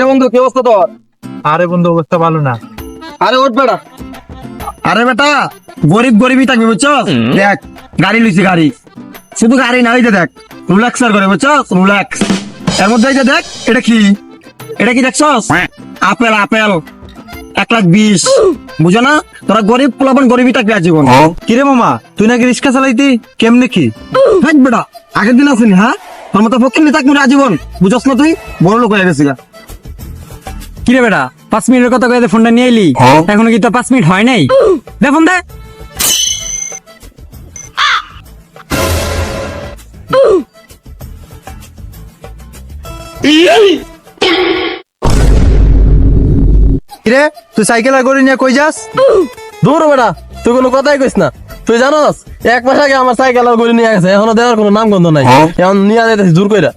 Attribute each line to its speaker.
Speaker 1: বন্ধু কি অবস্থা তোর?
Speaker 2: আরে বন্ধু অবস্থা ভালো না।
Speaker 1: আরে ওঠ বেটা।
Speaker 3: আরে বেটা গরিব গরিবই থাকবে বুঝছো। দেখ গাড়ি লইছি, গাড়ি শুধু গাড়ি না, হইতে দেখ রুলাক্সার করে বুঝছো, রুলাক্স। এর মধ্যে এই যে দেখ এটা কি, এটা কি দেখছস? Apple, apple 1,20,000। বুঝো না, তোরা গরিব পোলাপন গরিবই থাকবে আজীবন।
Speaker 2: কিরে মামা, তুই নাকি রিক্সা চালাইতি, কেমনে কি?
Speaker 3: দেখ বেটা আগের দিন আসিনি, হ্যাঁ তোর মতো ফকির নি থাকবি আজীবন, বুঝছ না তুই বড় লোক হয়ে গেছিস।
Speaker 4: কিরে বেটা 5 মিনিটের কথা কয়ে ফোনটা নিয়ে এলি, এখনো কি তো 5 মিনিট হয় নাই? দে ফোন দে।
Speaker 2: কিরে তুই সাইকেল আর গড়ি নিয়ে কই যাস?
Speaker 1: দূর বেটা, তুই কোনো কথাই কইস না। তুই জানোস 1 মাস আগে আমার সাইকেল আর গড়ি নিয়ে গেছে, এখনো দেওয়ার কোনো নাম গন্ধ নাই। এখন নিয়ে যাইতেছি জোর কইরা।